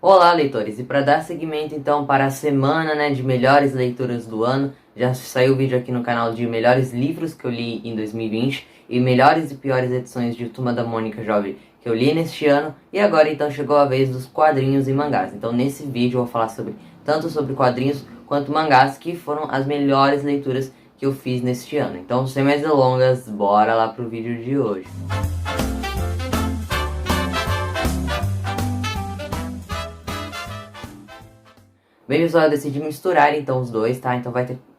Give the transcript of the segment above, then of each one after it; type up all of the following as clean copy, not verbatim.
Olá, leitores! E para dar seguimento então para a semana, de melhores leituras do ano, já saiu o vídeo aqui no canal de melhores livros que eu li em 2020 e melhores e piores edições de Turma da Mônica Jovem que eu li neste ano. E agora então chegou a vez dos quadrinhos e mangás. Então nesse vídeo eu vou falar tanto sobre quadrinhos quanto mangás, que foram as melhores leituras que eu fiz neste ano. Então, sem mais delongas, bora lá pro vídeo de hoje. Bem, pessoal, eu decidi misturar então os dois, tá? Então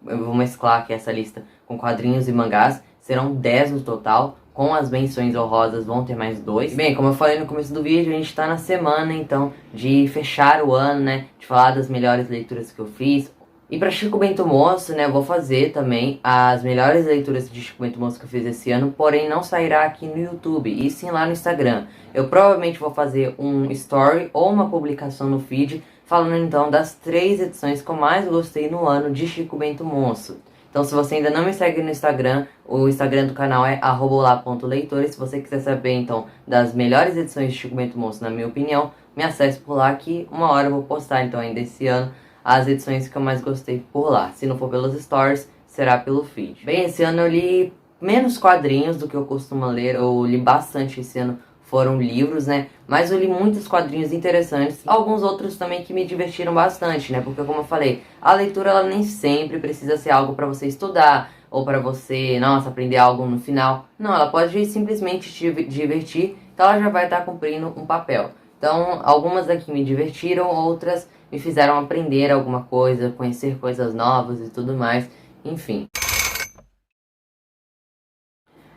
eu vou mesclar aqui essa lista com quadrinhos e mangás. Serão 10 no total. Com as menções honrosas vão ter mais 2. Bem, como eu falei no começo do vídeo, a gente tá na semana então de fechar o ano, de falar das melhores leituras que eu fiz. E para Chico Bento Moço, eu vou fazer também as melhores leituras de Chico Bento Moço que eu fiz esse ano, porém não sairá aqui no YouTube, e sim lá no Instagram. Eu provavelmente vou fazer um story ou uma publicação no feed, falando então das 3 edições que eu mais gostei no ano de Chico Bento Moço. Então, se você ainda não me segue no Instagram, o Instagram do canal é @olá.leitores. Se você quiser saber então das melhores edições de Chico Bento Moço, na minha opinião, me acesse por lá, que uma hora eu vou postar então ainda esse ano as edições que eu mais gostei por lá. Se não for pelos stories, será pelo feed. Bem, esse ano eu li menos quadrinhos do que eu costumo ler. Eu li bastante esse ano, foram livros, mas eu li muitos quadrinhos interessantes. Alguns outros também que me divertiram bastante, porque como eu falei, a leitura ela nem sempre precisa ser algo para você estudar, ou para você, aprender algo no final. Não, ela pode simplesmente te divertir, então ela já vai estar cumprindo um papel. Então, algumas daqui me divertiram, outras me fizeram aprender alguma coisa, conhecer coisas novas e tudo mais, enfim.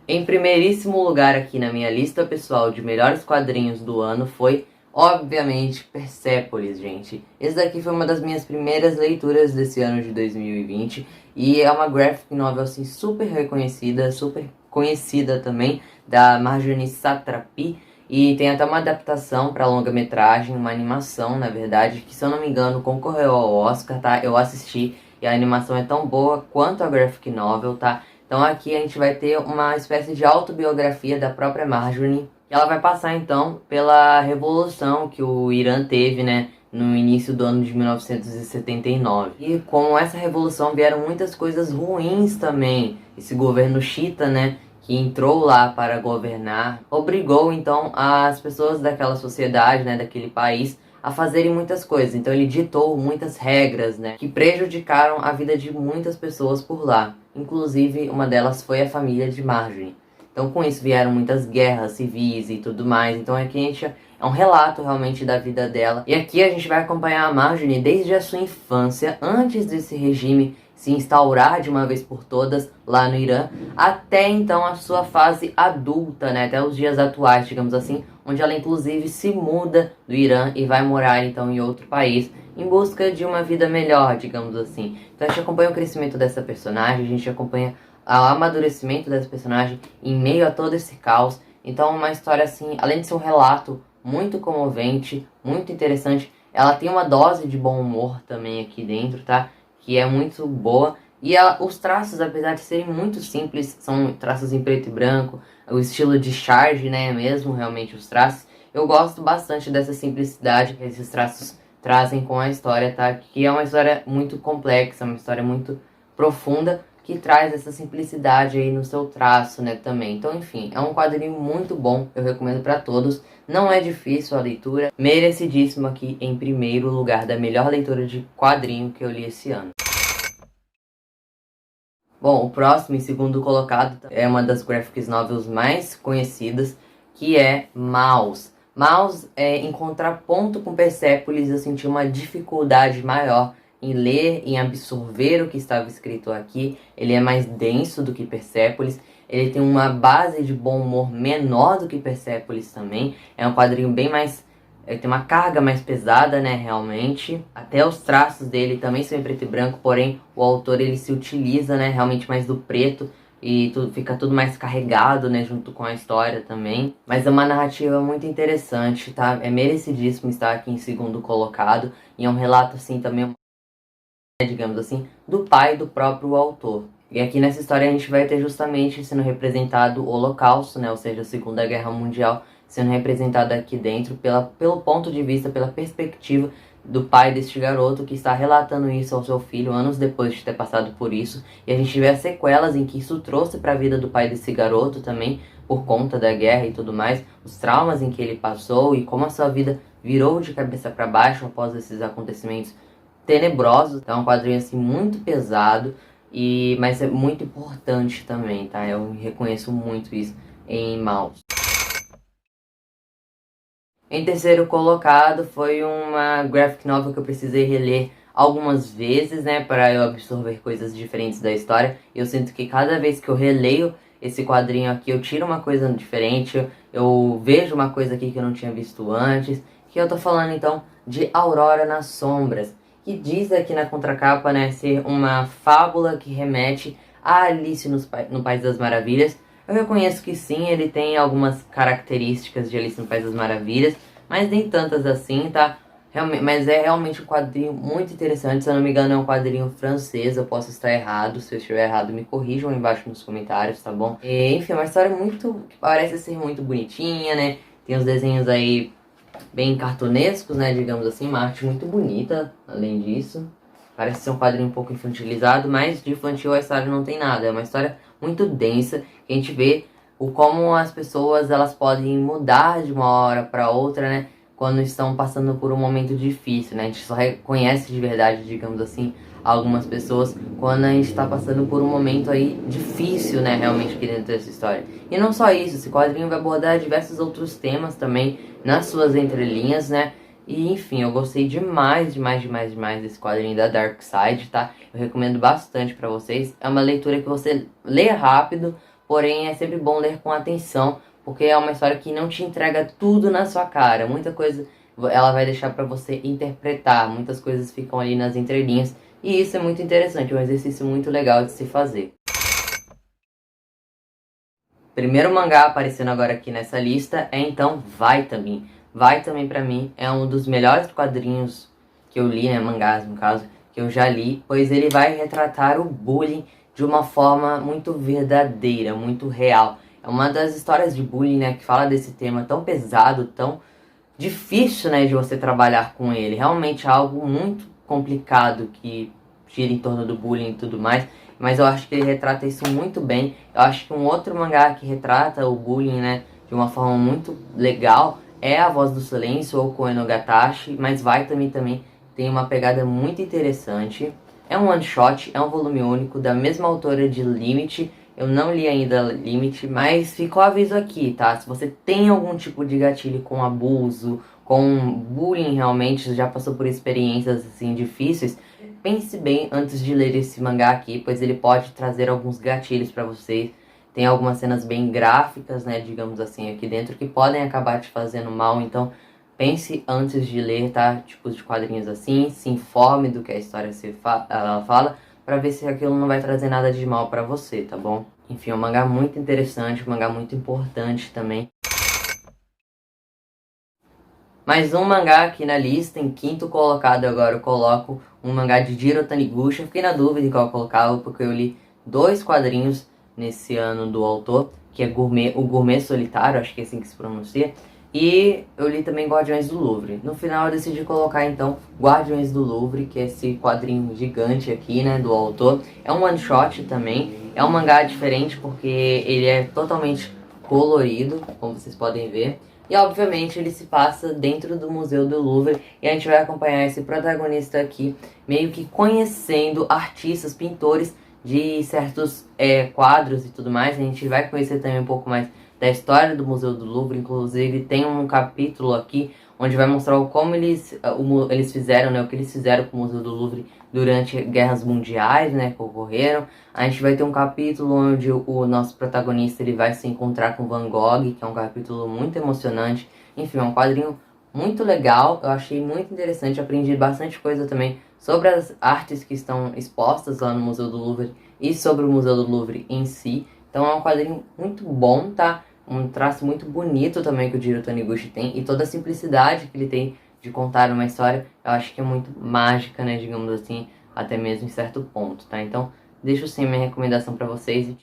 Em primeiríssimo lugar aqui na minha lista pessoal de melhores quadrinhos do ano foi, obviamente, Persepolis, gente. Esse daqui foi uma das minhas primeiras leituras desse ano de 2020 e é uma graphic novel assim super reconhecida, super conhecida também, da Marjane Satrapi. E tem até uma adaptação para longa-metragem, uma animação, na verdade, que, se eu não me engano, concorreu ao Oscar, tá? Eu assisti e a animação é tão boa quanto a graphic novel, tá? Então aqui a gente vai ter uma espécie de autobiografia da própria Marjorie. Ela vai passar, então, pela revolução que o Irã teve, no início do ano de 1979. E com essa revolução vieram muitas coisas ruins também. Esse governo xiita, que entrou lá para governar, obrigou então as pessoas daquela sociedade, daquele país, a fazerem muitas coisas. Então ele ditou muitas regras, que prejudicaram a vida de muitas pessoas por lá. Inclusive, uma delas foi a família de Marjorie. Então com isso vieram muitas guerras civis e tudo mais. Então aqui é um relato realmente da vida dela. E aqui a gente vai acompanhar a Marjorie desde a sua infância, antes desse regime se instaurar de uma vez por todas lá no Irã, até então a sua fase adulta, até os dias atuais, digamos assim, onde ela inclusive se muda do Irã e vai morar então em outro país, em busca de uma vida melhor, digamos assim. Então a gente acompanha o crescimento dessa personagem, a gente acompanha o amadurecimento dessa personagem em meio a todo esse caos. Então uma história assim, além de ser um relato muito comovente, muito interessante, ela tem uma dose de bom humor também aqui dentro, tá? Que é muito boa. E os traços, apesar de serem muito simples, são traços em preto e branco, o estilo de charge, mesmo realmente os traços. Eu gosto bastante dessa simplicidade que esses traços trazem com a história, tá? Que é uma história muito complexa, uma história muito profunda, que traz essa simplicidade aí no seu traço, também. Então, enfim, é um quadrinho muito bom, eu recomendo para todos. Não é difícil a leitura, merecidíssimo aqui em primeiro lugar da melhor leitura de quadrinho que eu li esse ano. Bom, o próximo e segundo colocado é uma das graphic novels mais conhecidas, que é Maus. Maus, em contraponto com Persepolis, eu senti uma dificuldade maior em ler, em absorver o que estava escrito aqui. Ele é mais denso do que Persepolis. Ele tem uma base de bom humor menor do que Persepolis também. É um quadrinho bem mais... Ele tem uma carga mais pesada, realmente. Até os traços dele também são em preto e branco, porém o autor ele se utiliza, realmente mais do preto. E fica tudo mais carregado, junto com a história também. Mas é uma narrativa muito interessante, tá? É merecidíssimo estar aqui em segundo colocado. E é um relato, assim, também, digamos assim, do pai do próprio autor. E aqui nessa história a gente vai ter justamente sendo representado o Holocausto, ou seja, a Segunda Guerra Mundial, sendo representada aqui dentro pelo ponto de vista, pela perspectiva do pai deste garoto que está relatando isso ao seu filho anos depois de ter passado por isso. E a gente vê as sequelas em que isso trouxe para a vida do pai desse garoto também, por conta da guerra e tudo mais, os traumas em que ele passou e como a sua vida virou de cabeça para baixo após esses acontecimentos tenebrosos. Então é um quadrinho assim muito pesado, mas é muito importante também, tá? Eu reconheço muito isso em Maus. Em terceiro colocado foi uma graphic novel que eu precisei reler algumas vezes, né, para eu absorver coisas diferentes da história. Eu sinto que cada vez que eu releio esse quadrinho aqui, eu tiro uma coisa diferente, eu vejo uma coisa aqui que eu não tinha visto antes. Que eu tô falando então de Aurora nas Sombras, que diz aqui na contracapa, né, ser uma fábula que remete a Alice no País das Maravilhas. Eu reconheço que sim, ele tem algumas características de Alice no País das Maravilhas, mas nem tantas assim, tá? Mas é realmente um quadrinho muito interessante. Se eu não me engano, é um quadrinho francês. Eu posso estar errado. Se eu estiver errado, me corrijam aí embaixo nos comentários, tá bom? Enfim, é uma história muito, que parece ser muito bonitinha, né? Tem os desenhos aí bem cartunescos, né? Digamos assim, uma arte muito bonita, além disso. Parece ser um quadrinho um pouco infantilizado, mas de infantil a história não tem nada. É uma história muito densa, que a gente vê como as pessoas elas podem mudar de uma hora para outra, né? Quando estão passando por um momento difícil, né? A gente só reconhece de verdade, digamos assim, algumas pessoas quando a gente está passando por um momento aí difícil, né? Realmente aqui dentro dessa história. E não só isso, esse quadrinho vai abordar diversos outros temas também nas suas entrelinhas, né? E enfim, eu gostei demais desse quadrinho da Dark Side, tá? Eu recomendo bastante pra vocês. É uma leitura que você lê rápido, porém é sempre bom ler com atenção, porque é uma história que não te entrega tudo na sua cara. Muita coisa ela vai deixar pra você interpretar, muitas coisas ficam ali nas entrelinhas. E isso é muito interessante, é um exercício muito legal de se fazer. Primeiro mangá aparecendo agora aqui nessa lista é então Vitamin. Vitamin pra mim é um dos melhores quadrinhos que eu li, né, mangás no caso, que eu já li, pois ele vai retratar o bullying de uma forma muito verdadeira, muito real. É uma das histórias de bullying, né, que fala desse tema tão pesado, tão difícil, né, de você trabalhar com ele. Realmente é algo muito complicado que gira em torno do bullying e tudo mais. Mas eu acho que ele retrata isso muito bem. Eu acho que um outro mangá que retrata o bullying, né, de uma forma muito legal é A Voz do Silêncio ou Koe no Gatashi, mas também tem uma pegada muito interessante. É um one shot, é um volume único da mesma autora de Limit. Eu não li ainda Limit, mas ficou aviso aqui, tá? Se você tem algum tipo de gatilho com abuso, com bullying realmente, já passou por experiências assim difíceis, pense bem antes de ler esse mangá aqui, pois ele pode trazer alguns gatilhos pra vocês. Tem algumas cenas bem gráficas, né, digamos assim, aqui dentro, que podem acabar te fazendo mal, então pense antes de ler, tá? Tipos de quadrinhos assim, se informe do que a história ela fala, pra ver se aquilo não vai trazer nada de mal pra você, tá bom? Enfim, é um mangá muito interessante, um mangá muito importante também. Mais um mangá aqui na lista, em quinto colocado agora eu coloco um mangá de Jiro Taniguchi. Eu fiquei na dúvida de qual eu colocava, porque eu li dois quadrinhos nesse ano do autor, que é o Gourmet Solitário, acho que é assim que se pronuncia, e eu li também Guardiões do Louvre. No final eu decidi colocar então Guardiões do Louvre, que é esse quadrinho gigante aqui, né, do autor. É um one shot também, é um mangá diferente porque ele é totalmente colorido, como vocês podem ver. E obviamente ele se passa dentro do Museu do Louvre e a gente vai acompanhar esse protagonista aqui meio que conhecendo artistas, pintores de certos quadros e tudo mais. A gente vai conhecer também um pouco mais da história do Museu do Louvre, inclusive tem um capítulo aqui onde vai mostrar como eles fizeram, né, o que eles fizeram com o Museu do Louvre durante guerras mundiais, né, que ocorreram. A gente vai ter um capítulo onde o nosso protagonista ele vai se encontrar com Van Gogh, que é um capítulo muito emocionante. Enfim, é um quadrinho muito legal, eu achei muito interessante, aprendi bastante coisa também sobre as artes que estão expostas lá no Museu do Louvre e sobre o Museu do Louvre em si. Então é um quadrinho muito bom, tá? Um traço muito bonito também que o Jiro Taniguchi tem, e toda a simplicidade que ele tem de contar uma história, eu acho que é muito mágica, né, digamos assim, até mesmo em certo ponto, tá? Então, deixo sim minha recomendação pra vocês.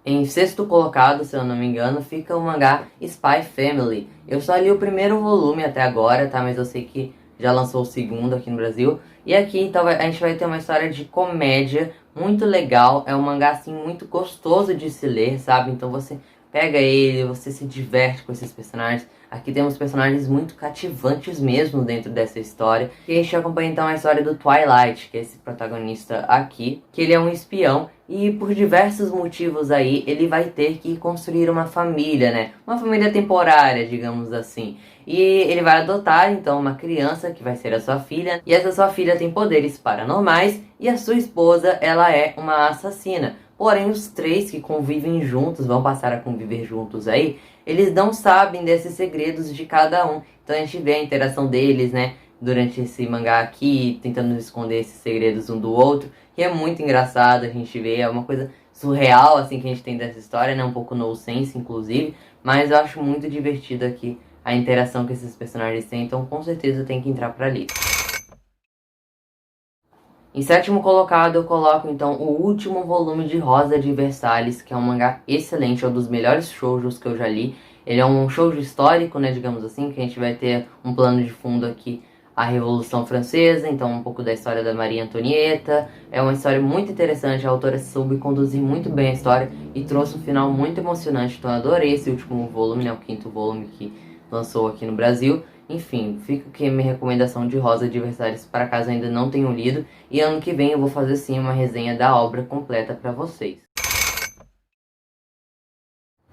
Em sexto colocado, se eu não me engano, fica o mangá Spy Family. Eu só li o primeiro volume até agora, tá? Mas eu sei que já lançou o segundo aqui no Brasil. E aqui, então, a gente vai ter uma história de comédia muito legal. É um mangá, assim, muito gostoso de se ler, sabe? Então você pega ele, você se diverte com esses personagens. Aqui temos personagens muito cativantes mesmo dentro dessa história. E a gente acompanha então a história do Twilight, que é esse protagonista aqui, que ele é um espião e por diversos motivos aí ele vai ter que construir uma família, né? Uma família temporária, digamos assim. E ele vai adotar então uma criança que vai ser a sua filha, e essa sua filha tem poderes paranormais e a sua esposa, ela é uma assassina. Porém, os três que convivem juntos, vão passar a conviver juntos aí, eles não sabem desses segredos de cada um. Então a gente vê a interação deles, né, durante esse mangá aqui, tentando esconder esses segredos um do outro. E é muito engraçado, a gente vê, é uma coisa surreal, assim, que a gente tem dessa história, né, um pouco nonsense, inclusive. Mas eu acho muito divertido aqui a interação que esses personagens têm, então com certeza tem que entrar pra lista. Em sétimo colocado eu coloco então o último volume de Rosa de Versalhes, que é um mangá excelente, é um dos melhores shoujos que eu já li. Ele é um shoujo histórico, né, digamos assim, que a gente vai ter um plano de fundo aqui, a Revolução Francesa, então um pouco da história da Maria Antonieta. É uma história muito interessante, a autora soube conduzir muito bem a história e trouxe um final muito emocionante, então eu adorei esse último volume, né, o quinto volume que lançou aqui no Brasil. Enfim, fica aqui a minha recomendação de Rosa de Versalhes para caso ainda não tenham lido. E ano que vem eu vou fazer sim uma resenha da obra completa para vocês.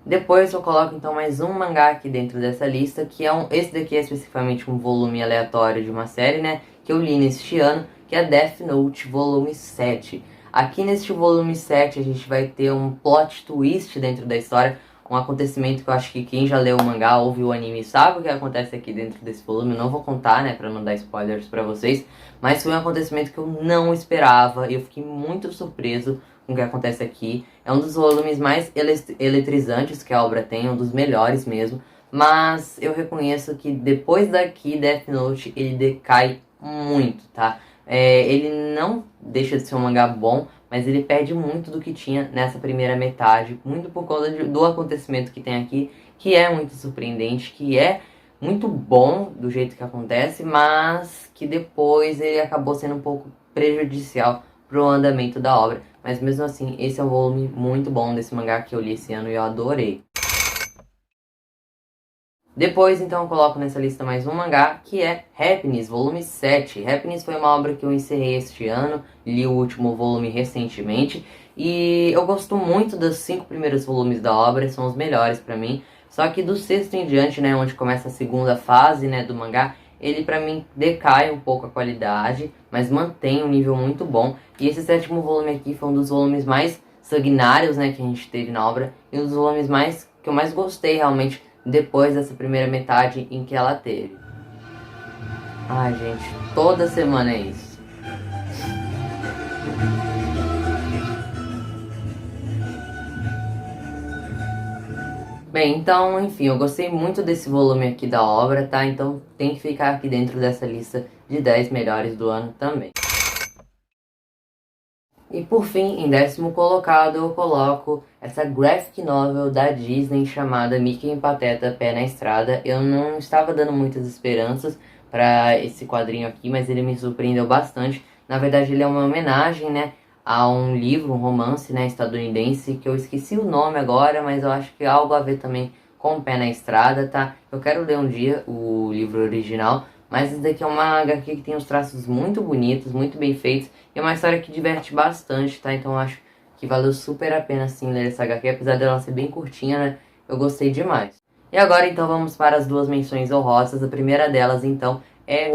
Depois eu coloco então mais um mangá aqui dentro dessa lista, que é esse daqui é especificamente um volume aleatório de uma série, né, que eu li neste ano, que é Death Note volume 7. Aqui neste volume 7 a gente vai ter um plot twist dentro da história, um acontecimento que eu acho que quem já leu o mangá ou viu o anime sabe o que acontece aqui dentro desse volume. Eu não vou contar, né, pra não dar spoilers pra vocês, mas foi um acontecimento que eu não esperava e eu fiquei muito surpreso com o que acontece aqui. É um dos volumes mais eletrizantes que a obra tem, um dos melhores mesmo, mas eu reconheço que depois daqui Death Note ele decai muito, tá? Ele não deixa de ser um mangá bom, mas ele perde muito do que tinha nessa primeira metade, muito por conta do acontecimento que tem aqui, que é muito surpreendente, que é muito bom do jeito que acontece, mas que depois ele acabou sendo um pouco prejudicial pro andamento da obra. Mas mesmo assim, esse é um volume muito bom desse mangá que eu li esse ano e eu adorei. Depois, então, eu coloco nessa lista mais um mangá, que é Happiness, volume 7. Happiness foi uma obra que eu encerrei este ano, li o último volume recentemente, e eu gosto muito dos 5 primeiros volumes da obra, são os melhores pra mim. Só que do sexto em diante, né, onde começa a segunda fase, né, do mangá, ele pra mim decai um pouco a qualidade, mas mantém um nível muito bom. E esse sétimo volume aqui foi um dos volumes mais sanguinários, né, que a gente teve na obra, e um dos volumes que eu mais gostei realmente depois dessa primeira metade em que ela teve. Ai, gente, toda semana é isso. Bem, então, enfim, eu gostei muito desse volume aqui da obra, tá? Então tem que ficar aqui dentro dessa lista de 10 melhores do ano também. E por fim, em décimo colocado, eu coloco essa graphic novel da Disney chamada Mickey e Pateta Pé na Estrada. Eu não estava dando muitas esperanças para esse quadrinho aqui, mas ele me surpreendeu bastante. Na verdade, ele é uma homenagem, né, a um livro, um romance, né, estadunidense, que eu esqueci o nome agora, mas eu acho que é algo a ver também com o Pé na Estrada, tá? Eu quero ler um dia o livro original, mas esse daqui é uma HQ que tem os traços muito bonitos, muito bem feitos. E é uma história que diverte bastante, tá? Então eu acho que valeu super a pena, sim, ler essa HQ. Apesar dela ser bem curtinha, né? Eu gostei demais. E agora, então, vamos para as duas menções honrosas. A primeira delas, então, é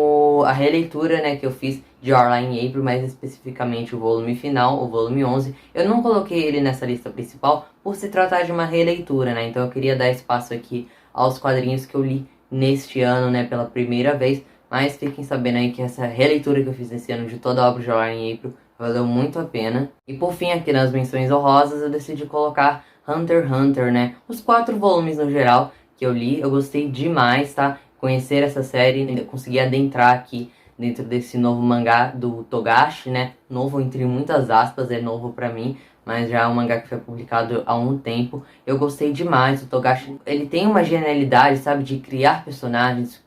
a releitura, né, que eu fiz de Your Lie in April, mais especificamente o volume final, o volume 11. Eu não coloquei ele nessa lista principal por se tratar de uma releitura, né? Então eu queria dar espaço aqui aos quadrinhos que eu li neste ano, né, pela primeira vez, mas fiquem sabendo aí que essa releitura que eu fiz esse ano de toda a obra de Your Lie in April valeu muito a pena. E por fim, aqui nas menções honrosas, eu decidi colocar Hunter x Hunter, né, os 4 volumes no geral que eu li, eu gostei demais, tá, conhecer essa série, conseguir adentrar aqui dentro desse novo mangá do Togashi, né, novo entre muitas aspas, é novo pra mim, mas já é um mangá que foi publicado há um tempo. Eu gostei demais. O Togashi, ele tem uma genialidade, sabe, de criar personagens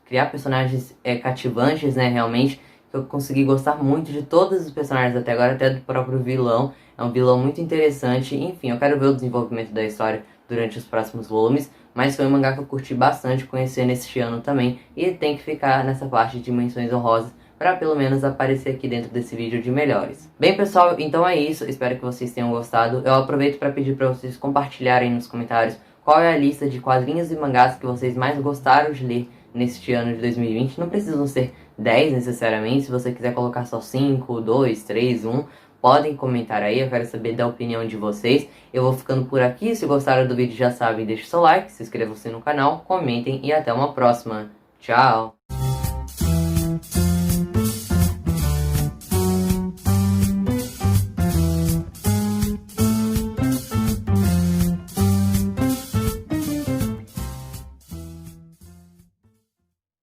cativantes, né, realmente. Eu consegui gostar muito de todos os personagens até agora, até do próprio vilão. É um vilão muito interessante. Enfim, eu quero ver o desenvolvimento da história durante os próximos volumes, mas foi um mangá que eu curti bastante conhecer neste ano também, e tem que ficar nessa parte de menções honrosas para pelo menos aparecer aqui dentro desse vídeo de melhores. Bem, pessoal, então é isso. Espero que vocês tenham gostado. Eu aproveito para pedir para vocês compartilharem nos comentários qual é a lista de quadrinhos e mangás que vocês mais gostaram de ler neste ano de 2020. Não precisam ser 10 necessariamente. Se você quiser colocar só 5, 2, 3, 1, podem comentar aí. Eu quero saber da opinião de vocês. Eu vou ficando por aqui. Se gostaram do vídeo, já sabem, deixe seu like, se inscrevam-se no canal, comentem e até uma próxima. Tchau!